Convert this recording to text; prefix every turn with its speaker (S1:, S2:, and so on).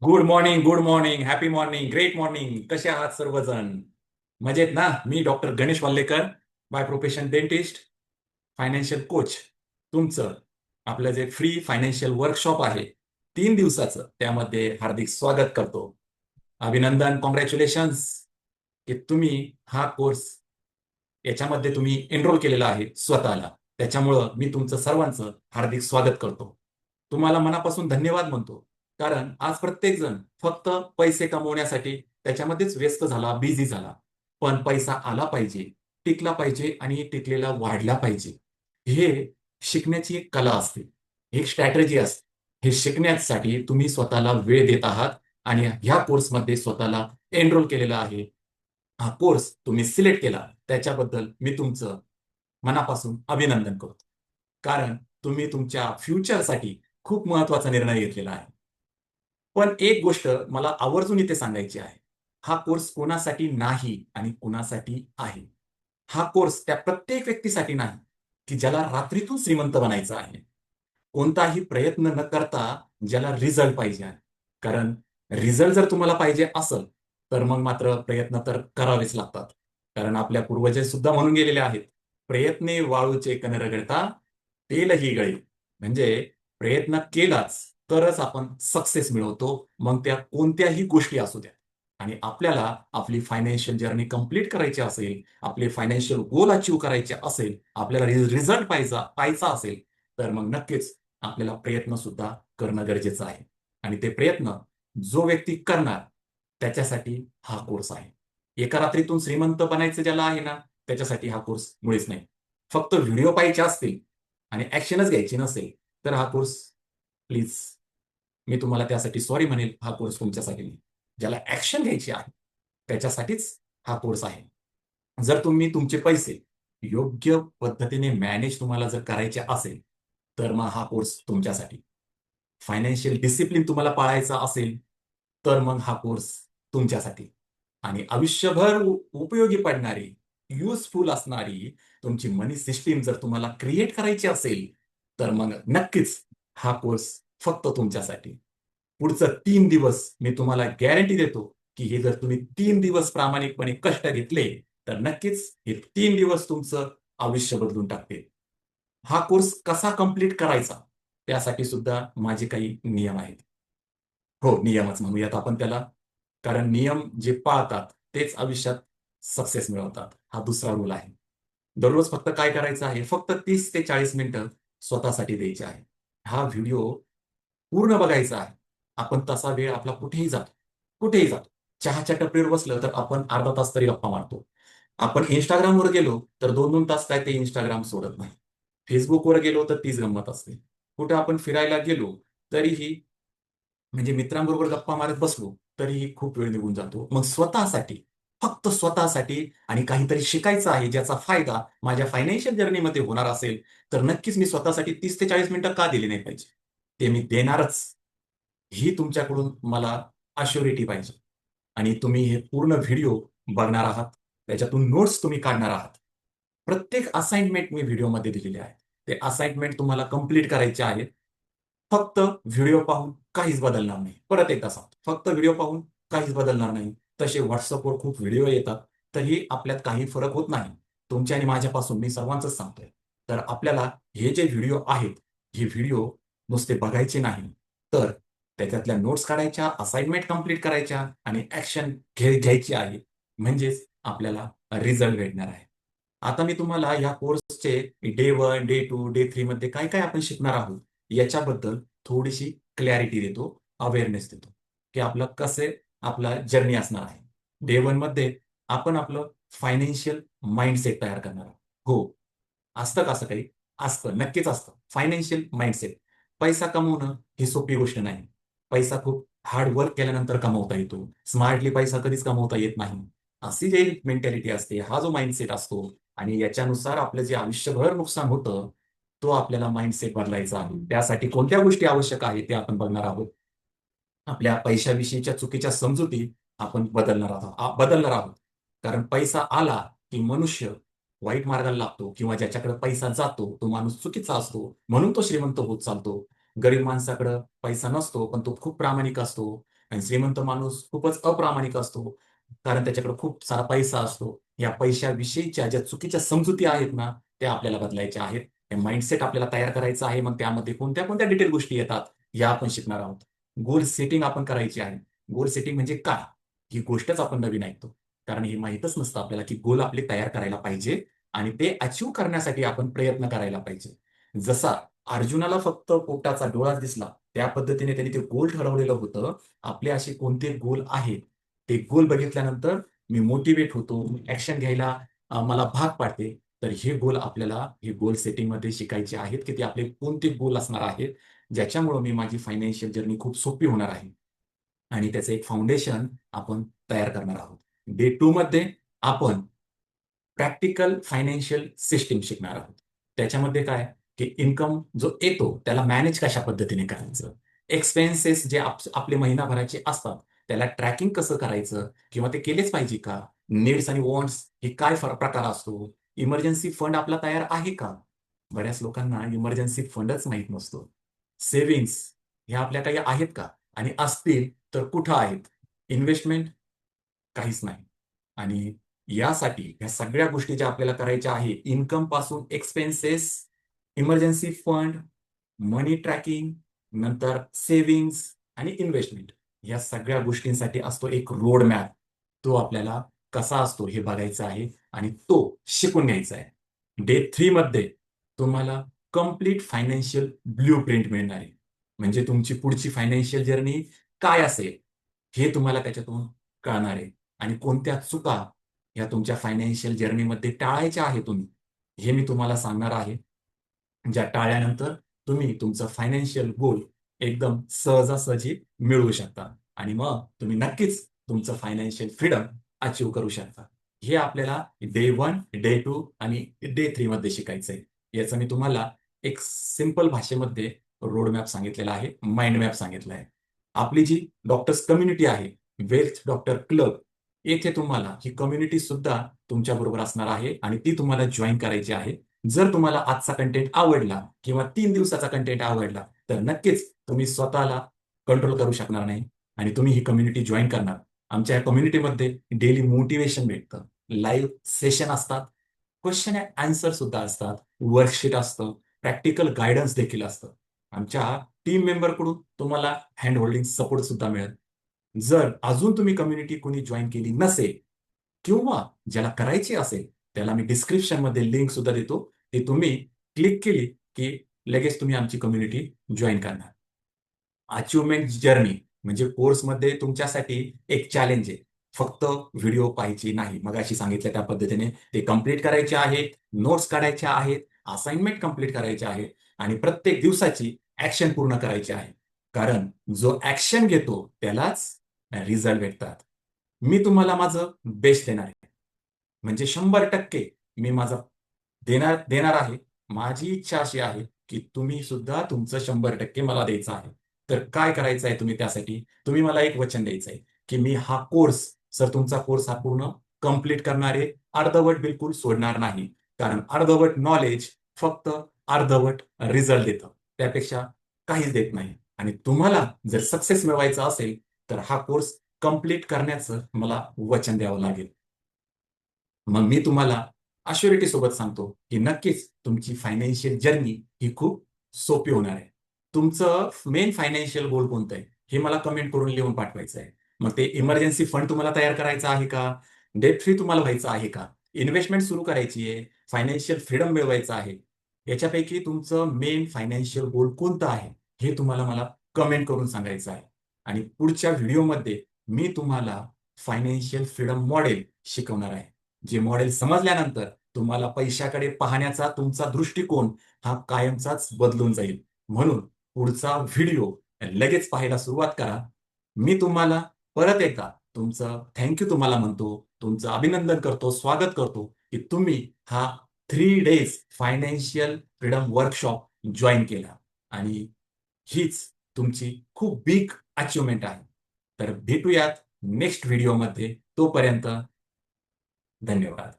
S1: Good morning, happy morning, great morning. कसे आहात सर्वजण? मजेत ना? मी doctor Ganesh Wallekar, by profession dentist, financial coach. तुमचं आपलं जे फ्री फायनान्शियल वर्कशॉप आहे 3 दिवसाचं, त्यामध्ये हार्दिक स्वागत करतो. अभिनंदन, कॉंग्रॅच्युलेशन्स की तुम्ही हा कोर्स याच्यामध्ये तुम्ही एनरोल केलेला आहे स्वतःला. त्याच्यामुळं मी तुमचं सर्वांचं हार्दिक स्वागत करतो. तुम्हाला मनापासून धन्यवाद म्हणतो. कारण आज प्रत्येक जण फक्त पैसे कमवण्यासाठी त्याच्यामध्येच व्यस्त झाला, बिझी झाला. पण पैसा आला पाहिजे, टिकला पाहिजे आणि टिकलेला वाढला पाहिजे. हे शिकण्याची एक कला असते, एक स्ट्रॅटेजी असते. हे शिकण्यासाठी तुम्ही स्वतःला वेळ देत आहात आणि ह्या कोर्समध्ये स्वतःला एनरोल केलेलं आहे. हा कोर्स तुम्ही सिलेक्ट केला त्याच्याबद्दल मी तुमचं मनापासून अभिनंदन करतो. कारण तुम्ही तुमच्या फ्युचरसाठी खूप महत्वाचा निर्णय घेतलेला आहे. पण एक गोष्ट मला आवर्जून इथे सांगायची आहे. हा कोर्स कोणासाठी नाही आणि कोणासाठी आहे. हा कोर्स त्या प्रत्येक व्यक्तीसाठी नाही, की ज्याला रात्रीतून श्रीमंत बनायचं आहे. कोणताही प्रयत्न न करता ज्याला रिझल्ट पाहिजे आहे. कारण रिझल्ट जर तुम्हाला पाहिजे असेल, तर मग मात्र प्रयत्न तर करावेच लागतात. कारण आपल्या पूर्वज सुद्धा म्हणून गेलेले आहेत, "प्रयत्ने वाळूचे कण रगडता, तेलही गळे." म्हणजे प्रयत्न केलाच तरच आपण सक्सेस मिळवतो. मग त्या कोणत्याही गोष्टी असू द्या. आणि आपल्याला आपली फायनान्शियल जर्नी कंप्लीट करायची असेल, आपले फायनान्शियल गोल अचीव्ह करायचे असेल, आपल्याला रिझल्ट पाहायचा असेल, तर मग नक्कीच आपल्याला प्रयत्न सुद्धा करणं गरजेचं आहे. आणि ते प्रयत्न जो व्यक्ती करणार त्याच्यासाठी हा कोर्स आहे. एका रात्रीतून श्रीमंत बनायचं ज्याला आहे ना, त्याच्यासाठी हा कोर्स मुळीच नाही. फक्त व्हिडिओ पाहायचे असतील आणि ॲक्शनच घ्यायची नसेल, तर हा कोर्स प्लीज मी तुम्हाला त्यासाठी सॉरी म्हणेल, हा कोर्स तुमच्यासाठी नाही. ज्याला ॲक्शन घ्यायची आहे, त्याच्यासाठीच हा कोर्स आहे. जर तुम्ही तुमचे पैसे योग्य पद्धतीने मॅनेज तुम्हाला जर करायचे असेल, तर मग हा कोर्स तुमच्यासाठी. फायनान्शियल डिसिप्लिन तुम्हाला पाळायचा असेल, तर मग हा कोर्स तुमच्यासाठी. आणि आयुष्यभर उपयोगी पडणारी, युजफुल असणारी तुमची मनी सिस्टम जर तुम्हाला क्रिएट करायची असेल, तर मग नक्कीच हा कोर्स फक्त तुमच्यासाठी. पुढचं 3 दिवस मी तुम्हाला गॅरंटी देतो, की हे जर तुम्ही 3 दिवस प्रामाणिकपणे कष्ट घेतले, तर नक्कीच हे 3 दिवस तुमचं आयुष्य बदलून टाकतील. हा कोर्स कसा कंप्लीट करायचा, त्यासाठी सुद्धा माझे काही नियम आहेत. हो, नियमच म्हणूयात आपण त्याला. कारण नियम जे पाळतात, तेच आयुष्यात सक्सेस मिळवतात. हा दुसरा रूल आहे. दररोज फक्त काय करायचं आहे, फक्त 30 ते 40 मिनिटं स्वतःसाठी द्यायचे आहे. हा व्हिडिओ पूर्ण बघायचा आहे. आपण तसा वेळ आपला कुठेही जातो, कुठेही जातो. चहाच्या टपरीवर बसलं तर आपण अर्धा तास तरी गप्पा मारतो. आपण Instagramवर गेलो तर 2-2 तास काय ते Instagram सोडत नाही. Facebookवर गेलो तर तीच गंमत असते. कुठे आपण फिरायला गेलो तरीही म्हणजे मित्रांबरोबर गप्पा मारत बसलो, तरीही खूप वेळ निघून जातो. मग स्वतःसाठी, फक्त स्वतःसाठी आणि काहीतरी शिकायचं आहे, ज्याचा फायदा माझ्या फायनान्शियल जर्नीमध्ये होणार असेल, तर नक्कीच मी स्वतःसाठी 30 ते 40 मिनिटं का दिली नाही पाहिजे? ते मी देणारच. ही तुमच्याकडून मला अश्युरिटी पाहिजे. आणि तुम्ही हे पूर्ण व्हिडिओ बघणार आहात. त्याच्यातून नोट्स तुम्ही काढणार आहात. प्रत्येक असाइनमेंट मी व्हिडिओमध्ये दिलेली आहे. ते असाइनमेंट तुम्हाला कंप्लीट करायचे आहेत. फक्त व्हिडिओ पाहून काहीच बदलणार नाही. परत एकदा सांगतो. फक्त व्हिडिओ पाहून काहीच बदलणार नाही. तसे WhatsAppवर खूप व्हिडिओ येतात. तरीही आपल्यात काही फरक होत नाही. तुमच्या आणि माझ्यापासून मी सर्वांचंच सांगतोय. तर आपल्याला हे जे व्हिडिओ आहेत, हे व्हिडिओ नुसते बघायचे नाही, तर त्याच्यातल्या नोट्स काढायच्या, असाइनमेंट कंप्लीट करायच्या आणि ॲक्शन घ्यायची आहे. म्हणजेच आपल्याला रिझल्ट भेटणार आहे. आता मी तुम्हाला या कोर्सचे डे 1, डे 2, डे 3 मध्ये काय-काय आपण शिकणार आहोत, याच्याबद्दल थोडीशी क्लॅरिटी देतो, अवेअरनेस देतो, की आपलं कसे आपला जर्नी असणार आहे. डे 1 मध्ये आपण आपलं फायनान्शियल माइंडसेट तयार करणार आहोत. हो, असतं का असं काही? असतं, नक्कीच असतं. Financial mindset. पैसा कमवणं ही सोपी गोष्ट नाही. पैसा खूप हार्ड वर्क केल्यानंतर कमवता येतो. स्मार्टली पैसा कधीच कमवता येत नाही. अशी जी मेंटॅलिटी असते, हा जो माइंडसेट असतो आणि याच्यानुसार आपलं जे आयुष्यभर नुकसान होतं, तो आपल्याला माइंडसेट बदलायचा आहे. त्यासाठी कोणत्या गोष्टी आवश्यक आहेत, ते आपण बघणार आहोत. आपल्या पैशाविषयीच्या चुकीच्या समजुती आपण बदलणार आहोत. कारण पैसा आला, की मनुष्य वाईट मार्गाला लागतो किंवा ज्याच्याकडे पैसा जातो, तो माणूस चुकीचा असतो. म्हणून तो श्रीमंत होत चालतो. गरीब माणसाकडे पैसा नसतो, पण तो खूप प्रामाणिक असतो. आणि श्रीमंत माणूस खूपच अप्रामाणिक असतो, कारण त्याच्याकडे खूप सारा पैसा असतो. या पैशाविषयीच्या ज्या चुकीच्या समजुती आहेत ना, त्या आपल्याला बदलायच्या आहेत. हे माइंडसेट आपल्याला तयार करायचं आहे. मग त्यामध्ये कोणत्या कोणत्या डिटेल गोष्टी येतात, या आपण शिकणार आहोत. गोल सेटिंग आपण करायची आहे. गोल सेटिंग म्हणजे काय? ही गोष्टच आपण नवीन ऐकतो. कारण हे माहीतच नसतं आपल्याला, की गोल आपले तयार करायला पाहिजे आणि ते अचीव्ह करण्यासाठी आपण प्रयत्न करायला पाहिजे. जसा अर्जुनाला फक्त पोटाचा डोळा दिसला, त्या पद्धतीने त्यांनी ते गोल ठरवलेलं होतं. आपले असे कोणते गोल आहेत, ते गोल बघितल्यानंतर मी मोटिवेट होतो, ऍक्शन घ्यायला मला भाग पाडते. तर हे गोल सेटिंगमध्ये शिकायचे आहेत, की ते आपले कोणते गोल असणार आहेत, ज्याच्यामुळं मी माझी फायनान्शियल जर्नी खूप सोपी होणार आहे. आणि त्याचं एक फाउंडेशन आपण तयार करणार आहोत. डे 2 मध्ये आपण प्रॅक्टिकल फायनान्शियल सिस्टीम शिकणार आहोत. त्याच्यामध्ये काय, की इन्कम जो येतो त्याला मॅनेज कशा पद्धतीने करायचं, एक्सपेन्सेस जे आपले महिनाभराचे असतात त्याला ट्रॅकिंग कसं करायचं, किंवा ते केलेच पाहिजे का, नीड्स आणि वॉन्ट्स हे काय प्रकार असतो, इमर्जन्सी फंड आपला तयार आहे का. बऱ्याच लोकांना इमर्जन्सी फंडच माहीत नसतो. सेव्हिंग्स ह्या आपल्या काही आहेत का, आणि असतील तर कुठं आहेत. इन्व्हेस्टमेंट काहीच नाही. आणि यासाठी ह्या सगळ्या गोष्टी ज्या आपल्याला करायच्या आहे, इन्कम पासून एक्सपेन्सेस, इमर्जन्सी फंड, मनी ट्रॅकिंग, नंतर सेव्हिंग्ज आणि इन्व्हेस्टमेंट, या सगळ्या गोष्टींसाठी असतो एक रोड मॅप. तो आपल्याला कसा असतो हे बघायचा आहे आणि तो शिकून घ्यायचा आहे. डे 3 मध्ये तुम्हाला कंप्लीट फायनान्शियल ब्लूप्रिंट मिळणार आहे. म्हणजे तुमची पुढची फायनान्शियल जर्नी काय असेल हे तुम्हाला त्याच्यातून कळणार आहे. आणि कोणत्या चुका या तुमच्या फायनान्शियल जर्नीमध्ये टाळायच्या आहे तुम्ही, हे मी तुम्हाला सांगणार आहे. ज्या टाळल्यानंतर तुम्ही तुमचं फायनान्शियल गोल एकदम सहजासहजी मिळवू शकता. आणि मग तुम्ही नक्कीच तुमचं फायनान्शियल फ्रीडम अचीव्ह करू शकता. हे आपल्याला डे 1, डे 2 आणि डे 3 मध्ये शिकायचं आहे. याचं मी तुम्हाला एक सिंपल भाषेमध्ये रोड मॅप सांगितलेला आहे, माइंड मॅप सांगितला आहे. आपली जी डॉक्टर्स कम्युनिटी आहे, वेल्थ डॉक्टर क्लब, येथे तुम्हाला ही कम्युनिटी सुद्धा तुमच्या बरोबर असणार आहे आणि ती तुम्हाला जॉईन करायची आहे. जर तुम्हाला आजचा कंटेंट आवडला किंवा 3 दिवसाचा कंटेंट आवडला, तर नक्कीच तुम्ही स्वतःला कंट्रोल करू शकणार नाही आणि तुम्ही ही कम्युनिटी जॉईन करणार. आमच्या या कम्युनिटीमध्ये डेली मोटिवेशन भेटतं, लाईव्ह सेशन असतात, क्वेश्चन अँड आन्सर सुद्धा असतात, वर्कशीट असतं, प्रॅक्टिकल गाईडन्स देखील असतं. आमच्या टीम मेंबरकडून तुम्हाला हँड होल्डिंग सपोर्ट सुद्धा मिळेल. जर अजून तुम्ही कम्युनिटी कोणी जॉईन केली नसेल किंवा ज्याला करायची असेल, त्याला मी डिस्क्रिप्शनमध्ये लिंक सुद्धा देतो. ती तुम्ही क्लिक केली की लगेच तुम्ही आमची कम्युनिटी जॉईन करणार. अचिव्हमेंट जर्नी म्हणजे कोर्समध्ये तुमच्यासाठी एक चॅलेंज आहे. फक्त व्हिडिओ पाहायची नाही. मगाशी सांगितलं त्या पद्धतीने ते कंप्लीट करायचे आहेत, नोट्स काढायच्या आहेत, असाइनमेंट कंप्लीट करायच्या आहेत आणि प्रत्येक दिवसाची ॲक्शन पूर्ण करायची आहे. कारण जो ॲक्शन घेतो त्यालाच रिझल्ट भेटतात. मी तुम्हाला माझं बेस्ट देणार आहे. म्हणजे 100% मी माझं देणार देणार आहे. माझी इच्छा अशी आहे, की तुम्ही सुद्धा तुमचं 100% मला द्यायचं आहे. तर काय करायचं आहे तुम्ही त्यासाठी? तुम्ही मला एक वचन द्यायचं आहे, की मी हा कोर्स, सर तुमचा कोर्स हा पूर्ण कंप्लीट करणार आहे. अर्धवट बिलकुल सोडणार नाही. कारण अर्धवट नॉलेज फक्त अर्धवट रिझल्ट देतं. त्यापेक्षा काहीच देत नाही. आणि तुम्हाला जर सक्सेस मिळवायचा असेल, तर हा कोर्स कंप्लीट करण्याचं मला वचन द्यावं लागेल. मग मी तुम्हाला अश्युरिटी सोबत सांगतो, की नक्कीच तुमची फायनान्शियल जर्नी ही खूप सोपी होणार आहे. तुमचं मेन फायनान्शियल गोल कोणतं आहे? हे मला कमेंट करून लिहून पाठवायचं आहे. मग ते इमर्जन्सी फंड तुम्हाला तयार करायचा आहे का? डेट फ्री तुम्हाला व्हायचं आहे का? इन्व्हेस्टमेंट सुरू करायची आहे? फायनान्शियल फ्रीडम मिळवायचं आहे? याच्यापैकी तुमचं मेन फायनान्शियल गोल कोणतं आहे? हे तुम्हाला मला कमेंट करून सांगायचं आहे. आणि पुढच्या व्हिडिओमध्ये मी तुम्हाला फायनान्शियल फ्रीडम मॉडेल शिकवणार आहे. जे मॉडेल समजल्यानंतर तुम्हाला पैशाकडे पाहण्याचा तुमचा दृष्टिकोन हा कायमचाच बदलून जाईल. म्हणून पुढचा व्हिडिओ लगेच पाहायला सुरुवात करा. मी तुम्हाला परत एकदा तुमचं थँक यू तुम्हाला म्हणतो, तुमचं अभिनंदन करतो, स्वागत करतो, की तुम्ही हा 3 days financial freedom workshop join केला आणि हीच तुमची खूप बिग अचीव्हमेंट आहे. तर भेटूयात नेक्स्ट व्हिडिओमध्ये. तोपर्यंत धन्यवाद.